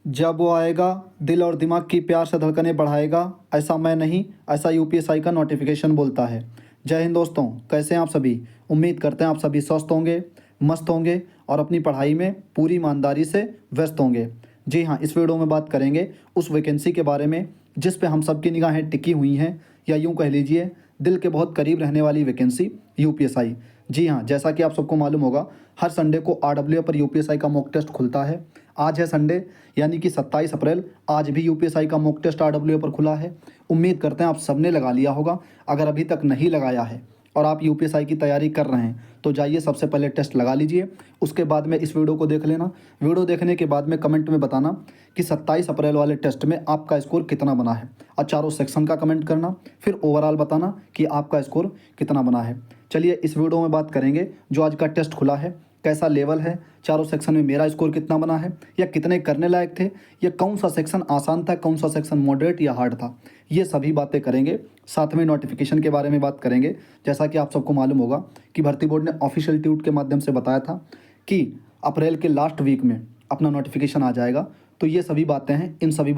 जब वो आएगा दिल और दिमाग की प्यार से धड़कनें बढ़ाएगा, ऐसा मैं नहीं, ऐसा यूपीएसआई का नोटिफिकेशन बोलता है। जय हिंद दोस्तों, कैसे हैं आप सभी। उम्मीद करते हैं आप सभी स्वस्थ होंगे, मस्त होंगे और अपनी पढ़ाई में पूरी ईमानदारी से व्यस्त होंगे। जी हाँ, इस वीडियो में बात करेंगे उस वैकेंसी के बारे में जिस पे हम सबकी निगाहें टिकी हुई हैं, या यूँ कह लीजिए दिल के बहुत करीब रहने वाली वैकेंसी यूपीएसआई। जी हाँ, जैसा कि आप सबको मालूम होगा, हर संडे को आरडब्ल्यू पर यूपीएसआई का मॉक टेस्ट खुलता है। आज है संडे, यानी कि 27 अप्रैल। आज भी यूपीएसआई का मॉक टेस्ट आरडब्ल्यू पर खुला है। उम्मीद करते हैं आप सबने लगा लिया होगा। अगर अभी तक नहीं लगाया है और आप यूपीएसआई की तैयारी कर रहे हैं तो जाइए सबसे पहले टेस्ट लगा लीजिए। उसके बाद में इस वीडियो को देख लेना। वीडियो देखने के बाद में कमेंट में बताना कि 27 अप्रैल वाले टेस्ट में आपका स्कोर कितना बना है, और चारों सेक्शन का कमेंट करना। फिर ओवरऑल बताना कि आपका स्कोर कितना बना है। चलिए इस वीडियो में बात करेंगे जो आज का टेस्ट खुला है, कैसा लेवल है, चारों सेक्शन में मेरा स्कोर कितना बना है, या कितने करने लायक थे, या कौन सा सेक्शन आसान था, कौन सा सेक्शन मॉडरेट या हार्ड था। ये सभी बातें करेंगे। साथ में नोटिफिकेशन के बारे में बात करेंगे। जैसा कि आप सबको मालूम होगा कि भर्ती बोर्ड ने ऑफिशियल ट्वीट के माध्यम से बताया था कि अप्रैल के लास्ट वीक में अपना नोटिफिकेशन आ जाएगा। तो ये सभी बातें हैं, इन सभी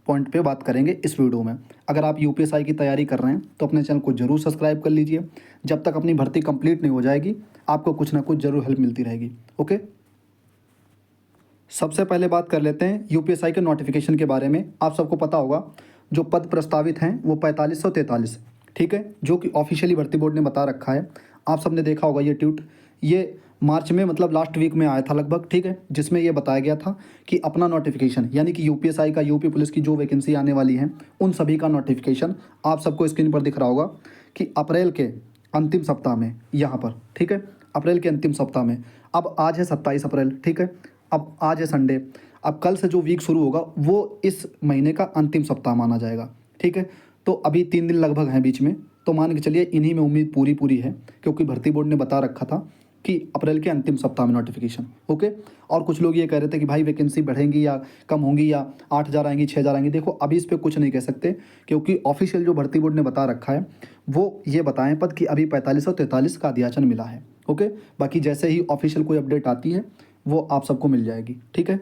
पॉइंट पे बात करेंगे इस वीडियो में। अगर आप यूपीएसआई की तैयारी कर रहे हैं तो अपने चैनल को जरूर सब्सक्राइब कर लीजिए। जब तक अपनी भर्ती कंप्लीट नहीं हो जाएगी आपको कुछ ना कुछ जरूर हेल्प मिलती रहेगी। ओके, सबसे पहले बात कर लेते हैं यूपीएसआई के नोटिफिकेशन के बारे में। आप सबको पता होगा जो पद प्रस्तावित हैं वो 4543, ठीक है, जो कि ऑफिशियली भर्ती बोर्ड ने बता रखा है। आप सबने देखा होगा ये ट्वीट, ये मार्च में मतलब लास्ट वीक में आया था लगभग, ठीक है, जिसमें ये बताया गया था कि अपना नोटिफिकेशन यानी कि यूपीएसआई का, यूपी पुलिस की जो वैकेंसी आने वाली हैं उन सभी का नोटिफिकेशन आप सबको स्क्रीन पर दिख रहा होगा कि अप्रैल के अंतिम सप्ताह में यहाँ पर, ठीक है, अप्रैल के अंतिम सप्ताह में। अब आज है 27 अप्रैल, ठीक है, अब आज है संडे। अब कल से जो वीक शुरू होगा वो इस महीने का अंतिम सप्ताह माना जाएगा, ठीक है। तो अभी 3 दिन लगभग हैं बीच में, तो मान के चलिए इन्हीं में उम्मीद पूरी है, क्योंकि भर्ती बोर्ड ने बता रखा था कि अप्रैल के अंतिम सप्ताह में नोटिफिकेशन। ओके, और कुछ लोग ये कह रहे थे कि भाई वैकेंसी बढ़ेंगी या कम होंगी, या 8,000 आएंगी, 6,000 आएंगी। देखो अभी इस पर कुछ नहीं कह सकते, क्योंकि ऑफिशियल जो भर्ती बोर्ड ने बता रखा है वो ये बताएं पद कि अभी 4543 का अध्याचन मिला है। ओके, बाकी जैसे ही ऑफिशियल कोई अपडेट आती है वो आप सबको मिल जाएगी, ठीक है।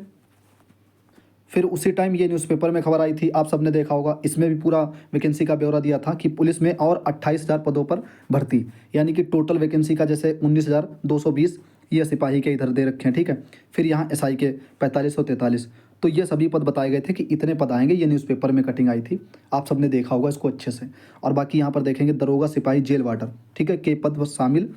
फिर उसी टाइम ये न्यूज़पेपर में खबर आई थी, आप सबने देखा होगा, इसमें भी पूरा वैकेंसी का ब्यौरा दिया था कि पुलिस में और 28,000 पदों पर भर्ती, यानी कि टोटल वैकेंसी का जैसे 19,220 ये सिपाही के इधर दे रखे हैं, ठीक है। फिर यहाँ एसआई के 4543, तो ये सभी पद बताए गए थे कि इतने पद आएंगे। ये न्यूज़पेपर में कटिंग आई थी, आप सबने देखा होगा इसको अच्छे से। और बाकी यहाँ पर देखेंगे दरोगा, सिपाही, जेल वार्डर, ठीक है, के पद शामिल।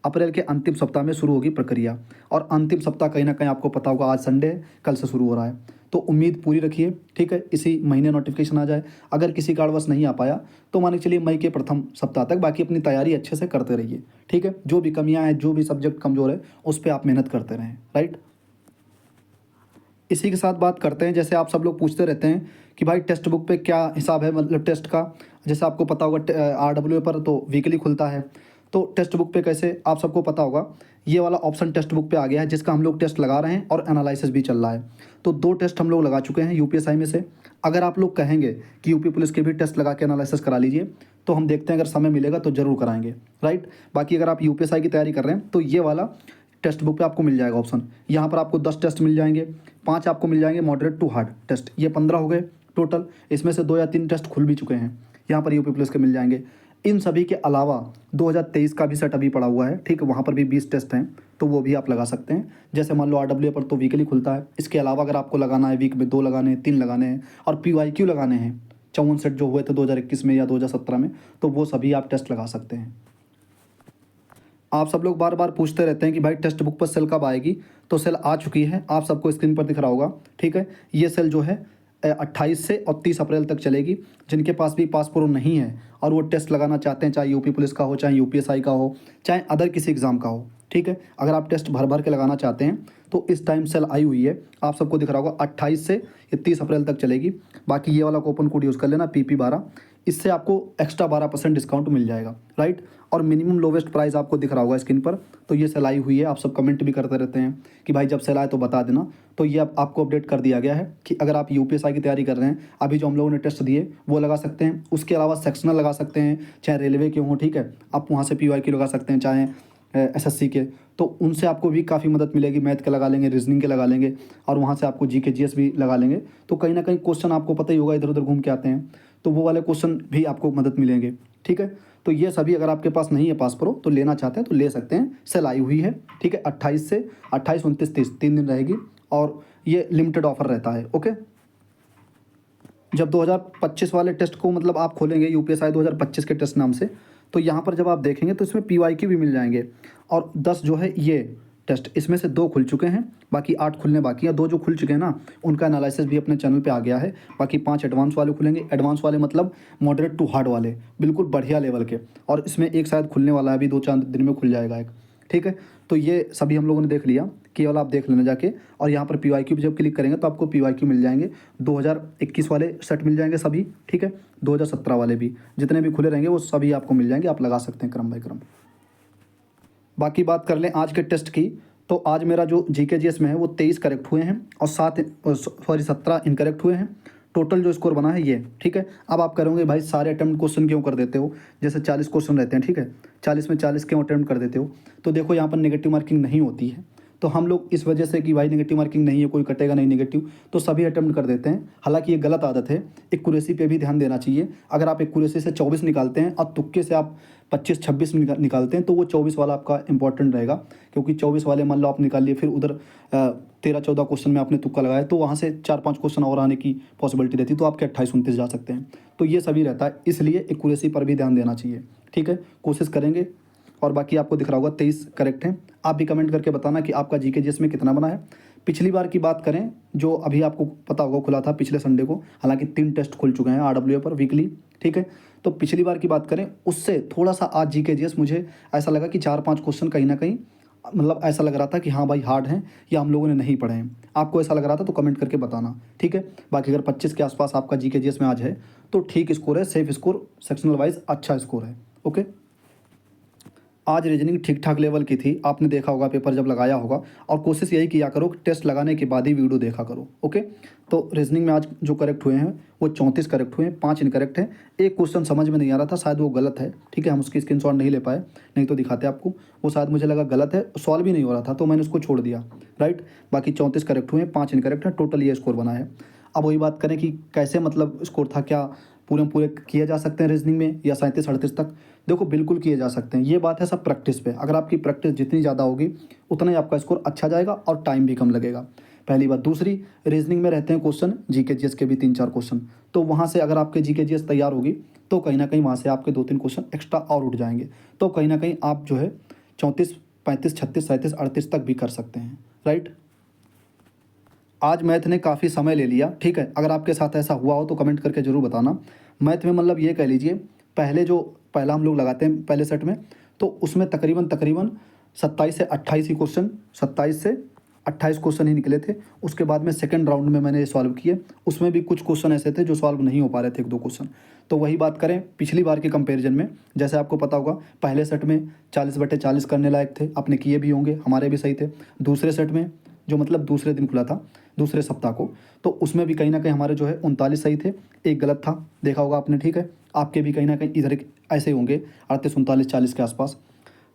अप्रैल के अंतिम सप्ताह में शुरू होगी प्रक्रिया, और अंतिम सप्ताह कहीं ना कहीं आपको पता होगा आज संडे है, कल से शुरू हो रहा है। तो उम्मीद पूरी रखिए, ठीक है, इसी महीने नोटिफिकेशन आ जाए। अगर किसी कारणवश नहीं आ पाया तो मान के चलिए मई के प्रथम सप्ताह तक। बाकी अपनी तैयारी अच्छे से करते रहिए, ठीक है। जो भी कमियां हैं, जो भी सब्जेक्ट कमज़ोर है, उस पर आप मेहनत करते रहें, राइट। इसी के साथ बात करते हैं, जैसे आप सब लोग पूछते रहते हैं कि भाई टेक्स्ट बुक पे क्या हिसाब है, मतलब टेस्ट का। जैसे आपको पता होगा आरडब्ल्यू पर तो वीकली खुलता है, तो टेक्स्ट बुक पे कैसे, आप सबको पता होगा ये वाला ऑप्शन टेक्स्ट बुक पे आ गया है जिसका हम लोग टेस्ट लगा रहे हैं, और एनालिसिस भी चल रहा है। तो 2 टेस्ट हम लोग लगा चुके हैं यूपीएसआई में से। अगर आप लोग कहेंगे कि यूपी पुलिस के भी टेस्ट लगा के एनालिसिस करा लीजिए तो हम देखते हैं, अगर समय मिलेगा तो ज़रूर कराएंगे, राइट। बाकी अगर आप यूपीएसआई की तैयारी कर रहे हैं तो ये वाला टेक्स्ट बुक पे आपको मिल जाएगा ऑप्शन। यहाँ पर आपको 10 टेस्ट मिल जाएंगे, 5 आपको मिल जाएंगे मॉडरेट टू हार्ड टेस्ट, ये 15 हो गए टोटल। इसमें से 2 या 3 टेस्ट खुल भी चुके हैं, यहाँ पर यूपी पुलिस के मिल जाएंगे। इन सभी के अलावा 2023 का भी सेट अभी पड़ा हुआ है, ठीक है, वहाँ पर भी 20 टेस्ट हैं, तो वो भी आप लगा सकते हैं। जैसे मान लो आरडब्ल्यू पर तो वीकली खुलता है, इसके अलावा अगर आपको लगाना है वीक में 2 लगाने हैं, 3 लगाने हैं, और पीवाईक्यू लगाने हैं 54 सेट जो हुए थे 2021 में या 2017 में, तो वो सभी आप टेस्ट लगा सकते हैं। आप सब लोग बार बार पूछते रहते हैं कि भाई टेक्स्ट बुक पर सेल कब आएगी, तो सेल आ चुकी है, आप सबको स्क्रीन पर दिख रहा होगा, ठीक है। ये सेल जो है 28 से और 30 अप्रैल तक चलेगी। जिनके पास भी पासपोर्ट नहीं है और वो टेस्ट लगाना चाहते हैं, चाहे यूपी पुलिस का हो, चाहे यूपीएसआई का हो, चाहे अदर किसी एग्ज़ाम का हो, ठीक है, अगर आप टेस्ट भर भर के लगाना चाहते हैं तो इस टाइम सेल आई हुई है, आप सबको दिख रहा होगा, 28 से 30 अप्रैल तक चलेगी। बाकी ये वाला कूपन कोड यूज़ कर लेना PP12, इससे आपको एक्स्ट्रा 12% डिस्काउंट मिल जाएगा, राइट। और मिनिमम लोवेस्ट प्राइस आपको दिख रहा होगा स्क्रीन पर, तो ये सेल आई हुई है। आप सब कमेंट भी करते रहते हैं कि भाई जब सेल आए तो बता देना, तो ये अब आपको अपडेट कर दिया गया है कि अगर आप यूपीएसआई की तैयारी कर रहे हैं, अभी जो हम लोगों ने टेस्ट दिए वो लगा सकते हैं। उसके अलावा सेक्शनल लगा सकते हैं, चाहे रेलवे के हों, ठीक है, आप वहाँ से PYQ लगा सकते हैं, चाहे SSC के। तो उनसे आपको भी काफ़ी मदद मिलेगी। मैथ के लगा लेंगे, रीजनिंग के लगा लेंगे, और वहाँ से आपको जीके जीएस भी लगा लेंगे। तो कहीं ना कहीं क्वेश्चन आपको पता ही होगा इधर उधर घूम के आते हैं, तो वो वाले क्वेश्चन भी आपको मदद मिलेंगे। ठीक है, तो ये सभी अगर आपके पास नहीं है पास प्रो तो लेना चाहते हैं तो ले सकते हैं। सेल आई हुई है, ठीक है, 28 से 28, 29, 30 3 दिन रहेगी, और ये लिमिटेड ऑफर रहता है। ओके, जब 2025 वाले टेस्ट को मतलब आप खोलेंगे यूपीएसआई 2025 के टेस्ट नाम से, तो यहाँ पर जब आप देखेंगे तो इसमें पीवाईक्यू भी मिल जाएंगे, और 10 जो है ये टेस्ट, इसमें से 2 खुल चुके हैं, बाकी 8 खुलने बाकी हैं। 2 जो खुल चुके हैं ना, उनका एनालिसिस भी अपने चैनल पे आ गया है। बाकी 5 एडवांस वाले खुलेंगे। एडवांस वाले मतलब मॉडरेट टू हार्ड वाले, बिल्कुल बढ़िया लेवल के, और इसमें एक शायद खुलने वाला है, अभी 2-4 दिन में खुल जाएगा एक। ठीक है, तो ये सभी हम लोगों ने देख लिया, केवल आप देख लेना जाके, और यहाँ पर पीवाईक्यू जब क्लिक करेंगे तो आपको पीवाईक्यू मिल जाएंगे। 2021 वाले सेट मिल जाएंगे सभी, ठीक है, 2017 वाले भी, जितने भी खुले रहेंगे वो सभी आपको मिल जाएंगे, आप लगा सकते हैं क्रम बाय क्रम। बाकी बात कर लें आज के टेस्ट की, तो आज मेरा जो जीके जीएस में है वो 23 करेक्ट हुए हैं, और 17 इनकरेक्ट हुए हैं। टोटल जो स्कोर बना है ये, ठीक है। अब आप करोगे भाई सारे अटेम्प्ट क्वेश्चन क्यों कर देते हो, जैसे 40 क्वेश्चन रहते हैं, ठीक है, 40 में 40 क्यों अटेम्प्ट कर देते हो। तो देखो यहाँ पर नेगेटिव मार्किंग नहीं होती है, तो हम लोग इस वजह से कि भाई नेगेटिव मार्किंग नहीं है, कोई कटेगा नहीं नेगेटिव, तो सभी अटेम्प्ट कर देते हैं। हालांकि ये गलत आदत है, एक्यूरेसी पे भी ध्यान देना चाहिए। अगर आप एक्यूरेसी से 24 निकालते हैं और तुक्के से आप 25-26 निकालते हैं, तो वो 24 वाला आपका इंपॉर्टेंट रहेगा, क्योंकि 24 वाले मान लो आप निकाल लिए, फिर उधर 13-14 क्वेश्चन में आपने तुक्का लगाया, तो वहाँ से 4-5 क्वेश्चन और आने की पॉसिबिलिटी रहती है, तो आपके 28-29 जा सकते हैं। तो ये सभी रहता है, इसलिए एक्यूरेसी पर भी ध्यान देना चाहिए। ठीक है, कोशिश करेंगे। और बाकी आपको दिख रहा होगा 23 करेक्ट हैं। आप भी कमेंट करके बताना कि आपका जीके जीएस में कितना बना है। पिछली बार की बात करें, जो अभी आपको पता होगा खुला था पिछले संडे को, हालांकि 3 टेस्ट खुल चुके हैं आरडब्ल्यूए पर वीकली, ठीक है। तो पिछली बार की बात करें, उससे थोड़ा सा आज जीके जीएस मुझे ऐसा लगा कि 4-5 क्वेश्चन कहीं ना कहीं मतलब ऐसा लग रहा था कि हाँ भाई हार्ड हैं, या हम लोगों ने नहीं पढ़े हैं। आपको ऐसा लग रहा था तो कमेंट करके बताना, ठीक है। बाकी अगर 25 के आसपास आपका जीके जीएस में आज है तो ठीक स्कोर है, सेफ स्कोर, सेक्शनल वाइज अच्छा स्कोर है। ओके, आज रीजनिंग ठीक ठाक लेवल की थी, आपने देखा होगा पेपर जब लगाया होगा, और कोशिश यही किया करो कि टेस्ट लगाने के बाद ही वीडियो देखा करो। ओके, तो रीजनिंग में आज जो करेक्ट हुए हैं वो 34 करेक्ट हुए हैं, 5 इनकरेक्ट हैं। एक क्वेश्चन समझ में नहीं आ रहा था, शायद वो गलत है, ठीक है, हम उसकी स्क्रीनशॉट नहीं ले पाए, नहीं तो दिखाते आपको। वो शायद मुझे लगा गलत है, सॉल्व ही नहीं हो रहा था, तो मैंने उसको छोड़ दिया, राइट। बाकी 34 करेक्ट हुए हैं, 5 इनकरेक्ट हैं, टोटल ये स्कोर बना है। अब वही बात करें कि कैसे मतलब स्कोर था, क्या पूरे किए जा सकते हैं रीजनिंग में, या 37-38 तक। देखो बिल्कुल किए जा सकते हैं, ये बात है सब प्रैक्टिस पे। अगर आपकी प्रैक्टिस जितनी ज़्यादा होगी उतना ही आपका स्कोर अच्छा जाएगा और टाइम भी कम लगेगा, पहली बात। दूसरी, रीजनिंग में रहते हैं क्वेश्चन जीके जीएस के भी 3-4 क्वेश्चन, तो वहाँ से अगर आपके जीके जीएस तैयार होगी तो कहीं ना कहीं वहाँ से आपके 2-3 क्वेश्चन एक्स्ट्रा और उठ जाएंगे, तो कहीं ना कहीं आप जो है 34, 35, 36, 37, 38 तक भी कर सकते हैं, राइट। आज मैथ ने काफ़ी समय ले लिया, ठीक है। अगर आपके साथ ऐसा हुआ हो तो कमेंट करके ज़रूर बताना। मैथ में मतलब ये कह लीजिए, पहला हम लोग लगाते हैं पहले सेट में, तो उसमें तकरीबन 27 से 28 ही क्वेश्चन, 27 से 28 क्वेश्चन ही निकले थे। उसके बाद में सेकंड राउंड में मैंने ये सॉल्व किए, उसमें भी कुछ क्वेश्चन ऐसे थे जो सॉल्व नहीं हो पा रहे थे, 1-2 क्वेश्चन। तो वही बात करें पिछली बार के कंपैरिजन में, जैसे आपको पता होगा पहले सेट में 40/40 करने लायक थे, आपने किए भी होंगे, हमारे भी सही थे। दूसरे सेट में जो मतलब दूसरे दिन खुला था, दूसरे सप्ताह को, तो उसमें भी कहीं ना कहीं हमारे जो है 39 सही थे, एक गलत था, देखा होगा आपने, ठीक है। आपके भी कहीं ना कहीं इधर ऐसे ही होंगे, 38, 39, 40 के आसपास।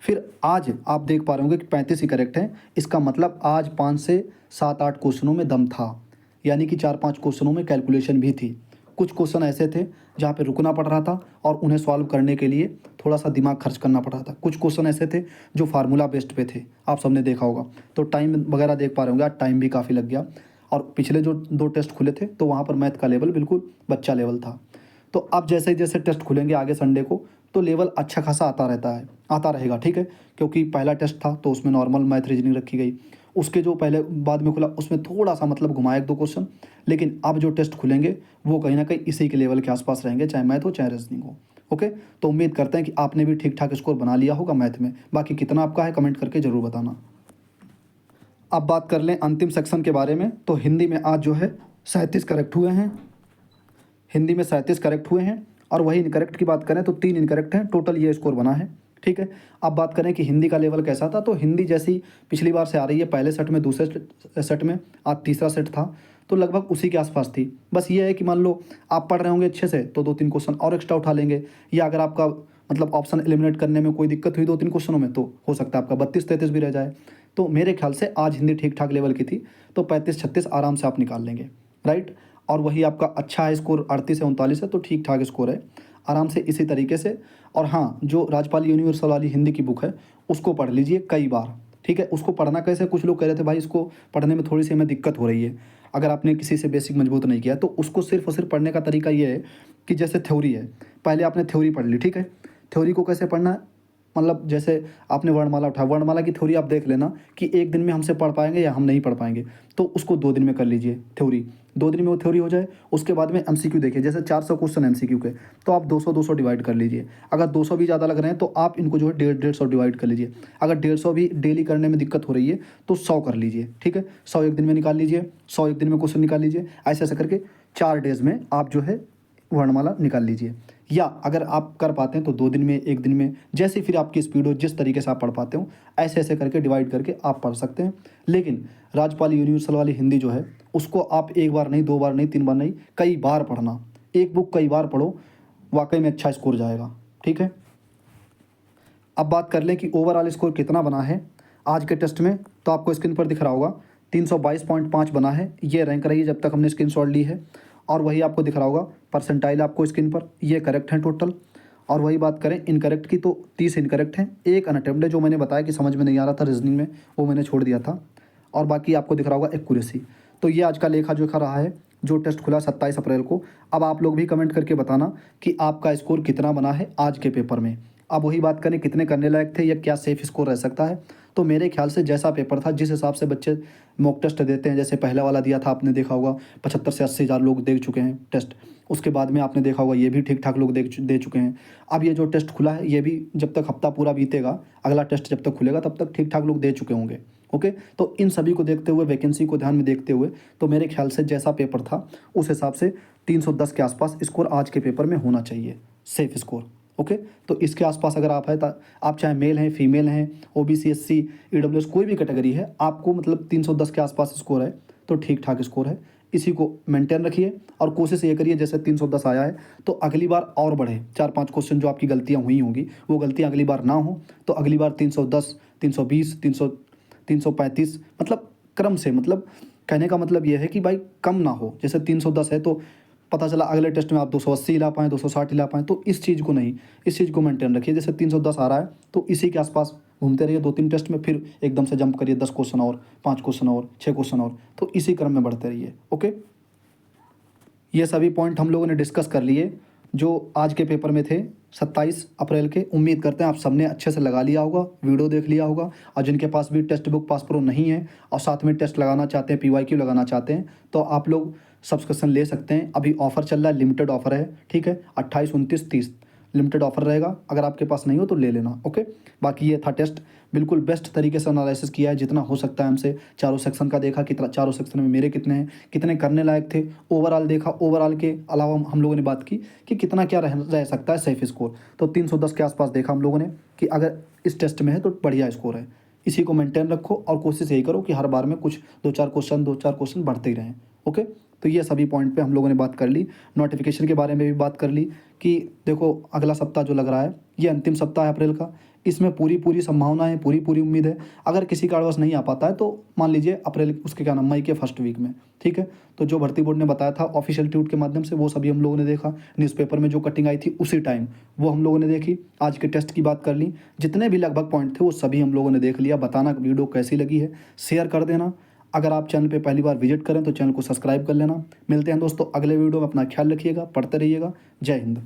फिर आज आप देख पा रहे होंगे कि 35 ही करेक्ट है। इसका मतलब आज 5 से 7-8 क्वेश्चनों में दम था, यानी कि 4-5 क्वेश्चनों में कैलकुलेशन भी थी। कुछ क्वेश्चन ऐसे थे जहाँ पे रुकना पड़ रहा था और उन्हें सॉल्व करने के लिए थोड़ा सा दिमाग खर्च करना पड़ रहा था। कुछ क्वेश्चन ऐसे थे जो फार्मूला बेस्ड पे थे, आप सबने देखा होगा। तो टाइम वगैरह देख पा रहे होंगे, आज टाइम भी काफ़ी लग गया। और पिछले जो 2 टेस्ट खुले थे तो वहाँ पर मैथ का लेवल बिल्कुल बच्चा लेवल था। तो अब जैसे जैसे टेस्ट खुलेंगे आगे संडे को, तो लेवल अच्छा खासा आता रहेगा, ठीक है। क्योंकि पहला टेस्ट था तो उसमें नॉर्मल मैथ रीजनिंग रखी गई, उसके जो पहले बाद में खुला उसमें थोड़ा सा मतलब घुमाया 1-2 क्वेश्चन, लेकिन अब जो टेस्ट खुलेंगे वो कहीं ना कहीं इसी के लेवल के आसपास रहेंगे, चाहे मैथ हो चाहे रीजनिंग हो। ओके, तो उम्मीद करते हैं कि आपने भी ठीक ठाक स्कोर बना लिया होगा मैथ में। बाकी कितना आपका है कमेंट करके ज़रूर बताना। अब बात कर लें अंतिम सेक्शन के बारे में, तो हिंदी में आज जो है 37 करेक्ट हुए हैं, हिंदी में 37 करेक्ट हुए हैं। और वही इनकरेक्ट की बात करें तो 3 इनकरेक्ट हैं, टोटल ये स्कोर बना है, ठीक है। अब बात करें कि हिंदी का लेवल कैसा था, तो हिंदी जैसी पिछली बार से आ रही है, पहले सेट में, दूसरे सेट में, आज तीसरा सेट था, तो लगभग उसी के आसपास थी। बस ये है कि मान लो आप पढ़ रहे होंगे अच्छे से तो 2-3 क्वेश्चन और एक्स्ट्रा उठा लेंगे, या अगर आपका मतलब ऑप्शन एलिमिनेट करने में कोई दिक्कत हुई 2-3 क्वेश्चनों में, तो हो सकता है आपका 32-33 भी रह जाए। तो मेरे ख्याल से आज हिंदी ठीक ठाक लेवल की थी, तो 35-36 आराम से आप निकाल लेंगे, राइट। और वही आपका अच्छा है स्कोर, 38 से 39 है, तो ठीक ठाक स्कोर है, आराम से इसी तरीके से। और हाँ, जो राजपाल यूनिवर्सल वाली हिंदी की बुक है उसको पढ़ लीजिए कई बार, ठीक है। उसको पढ़ना कैसे, कुछ लोग कह रहे थे भाई इसको पढ़ने में थोड़ी सी हमें दिक्कत हो रही है, अगर आपने किसी से बेसिक मजबूत नहीं किया, तो उसको सिर्फ और सिर्फ पढ़ने का तरीका ये है कि जैसे थ्योरी है, पहले आपने थ्योरी पढ़ ली, ठीक है। थ्योरी को कैसे पढ़ना है, मतलब जैसे आपने वर्णमाला उठाया, वर्णमाला की थ्योरी आप देख लेना कि एक दिन में हमसे पढ़ पाएंगे या हम नहीं पढ़ पाएंगे, तो उसको 2 दिन में कर लीजिए थ्योरी, 2 दिन में वो थ्योरी हो जाए। उसके बाद में एमसीक्यू देखिए, जैसे 400 क्वेश्चन एमसीक्यू के, तो आप 200-200 डिवाइड कर लीजिए। अगर 200 भी ज़्यादा लग रहे हैं तो आप इनको जो है 150-150 डिवाइड कर लीजिए। अगर 150 भी डेली करने में दिक्कत हो रही है तो 100 कर लीजिए, ठीक है। 100 एक दिन में निकाल लीजिए, 100 एक दिन में क्वेश्चन निकाल लीजिए, ऐसे ऐसे करके 4 डेज में आप जो है वर्णमाला निकाल लीजिए। या अगर आप कर पाते हैं तो 2 दिन में, 1 दिन में, जैसे फिर आपकी स्पीड हो, जिस तरीके से आप पढ़ पाते हो, ऐसे ऐसे करके डिवाइड करके आप पढ़ सकते हैं। लेकिन राजपाल यूनिवर्सल वाली हिंदी जो है उसको आप 1 बार नहीं, 2 बार नहीं, 3 बार नहीं, कई बार पढ़ना। एक बुक कई बार पढ़ो, वाकई में अच्छा स्कोर जाएगा, ठीक है। अब बात कर लें कि ओवरऑल स्कोर कितना बना है आज के टेस्ट में, तो आपको स्क्रीन पर दिख रहा होगा 322.5 बना है, ये रैंक रही है जब तक हमने स्क्रीनशॉट ली है। और वही आपको दिख रहा होगा परसेंटाइल आपको स्क्रीन पर, ये करेक्ट है टोटल। और वही बात करें इनकरेक्ट की, तो 30 इनकरेक्ट हैं, एक अनअटेम्प्ट है, जो मैंने बताया कि समझ में नहीं आ रहा था रीजनिंग में, वो मैंने छोड़ दिया था। और बाकी आपको दिख रहा होगा एक्यूरेसी। तो ये आज का लेखा जोखा रहा है जो टेस्ट खुला 27 अप्रैल को। अब आप लोग भी कमेंट करके बताना कि आपका स्कोर कितना बना है आज के पेपर में। अब वही बात करें कितने करने लायक थे या क्या सेफ स्कोर रह सकता है, तो मेरे ख्याल से जैसा पेपर था, जिस हिसाब से बच्चे मॉक टेस्ट देते हैं, जैसे पहला वाला दिया था आपने देखा होगा 75 से 80 हज़ार लोग दे चुके हैं टेस्ट। उसके बाद में आपने देखा होगा ये भी ठीक ठाक लोग दे चुके हैं। अब ये जो टेस्ट खुला है ये भी जब तक हफ्ता पूरा बीतेगा, अगला टेस्ट जब तक खुलेगा तब तक ठीक ठाक लोग दे चुके होंगे। ओके, तो इन सभी को देखते हुए, वैकेंसी को ध्यान में देखते हुए, तो मेरे ख्याल से जैसा पेपर था उस हिसाब से 310 के आसपास स्कोर आज के पेपर में होना चाहिए, सेफ स्कोर। ओके, तो इसके आसपास अगर आप है, आप चाहे मेल हैं, फीमेल हैं, ओबीसी, एससी, ईडब्ल्यूएस, कोई भी कैटेगरी है, आपको मतलब 310 के आसपास स्कोर है तो ठीक ठाक स्कोर है। इसी को मेंटेन रखिए और कोशिश ये करिए जैसे 310 आया है तो अगली बार और बढ़े। 4-5 क्वेश्चन जो आपकी गलतियाँ हुई होंगी वो गलतियाँ अगली बार ना हो, तो अगली बार 310, 320, 335, मतलब क्रम से, मतलब कहने का मतलब ये है कि भाई कम ना हो। जैसे 310 है तो पता चला अगले टेस्ट में आप 280 ला पाएँ, 260 ला पाएँ, तो इस चीज़ को नहीं, इस चीज़ को मेंटेन रखिए। जैसे 310 आ रहा है तो इसी के आसपास घूमते रहिए 2-3 टेस्ट में, फिर एकदम से जंप करिए 10 क्वेश्चन और, 5 क्वेश्चन और, 6 क्वेश्चन और, तो इसी क्रम में बढ़ते रहिए। ओके, ये सभी पॉइंट हम लोगों ने डिस्कस कर लिए जो आज के पेपर में थे 27 अप्रैल के। उम्मीद करते हैं आप सबने अच्छे से लगा लिया होगा, वीडियो देख लिया होगा। और जिनके पास भी टेक्स्ट बुक पास प्रो नहीं है और साथ में टेस्ट लगाना चाहते हैं, पीवाईक्यू लगाना चाहते हैं, तो आप लोग सब्सक्रिप्शन ले सकते हैं। अभी ऑफ़र चल रहा है, लिमिटेड ऑफ़र है, ठीक है। 28, 29, 30 लिमिटेड ऑफ़र रहेगा, अगर आपके पास नहीं हो तो ले लेना। ओके, बाकी ये था टेस्ट, बिल्कुल बेस्ट तरीके से एनालिसिस किया है जितना हो सकता है हमसे। चारों सेक्शन का देखा, कितना चारों सेक्शन में मेरे कितने हैं, कितने करने लायक थे, ओवरऑल देखा। ओवरऑल के अलावा हम लोगों ने बात की कि कितना क्या रह सकता है सेफ स्कोर, तो 310 के आसपास देखा हम लोगों ने कि अगर इस टेस्ट में है तो बढ़िया स्कोर है। इसी को मेंटेन रखो और कोशिश यही करो कि हर बार में कुछ 2-4 क्वेश्चन बढ़ते ही रहें। ओके, तो ये सभी पॉइंट पे हम लोगों ने बात कर ली। नोटिफिकेशन के बारे में भी बात कर ली कि देखो अगला सप्ताह जो लग रहा है ये अंतिम सप्ताह है अप्रैल का, इसमें पूरी संभावना है, पूरी उम्मीद है। अगर किसी कारणवश नहीं आ पाता है तो मान लीजिए अप्रैल, उसके क्या नाम, मई के फर्स्ट वीक में, ठीक है। तो जो भर्ती बोर्ड ने बताया था ऑफिशियल ट्वीट के माध्यम से, वो सभी हम लोगों ने देखा। न्यूज़पेपर में जो कटिंग आई थी उसी टाइम वो हम लोगों ने देखी। आज के टेस्ट की बात कर ली, जितने भी लगभग पॉइंट थे वो सभी हम लोगों ने देख लिया। बताना वीडियो कैसी लगी है, शेयर कर देना। अगर आप चैनल पे पहली बार विजिट करें तो चैनल को सब्सक्राइब कर लेना। मिलते हैं दोस्तों अगले वीडियो में, अपना ख्याल रखिएगा, पढ़ते रहिएगा। जय हिंद।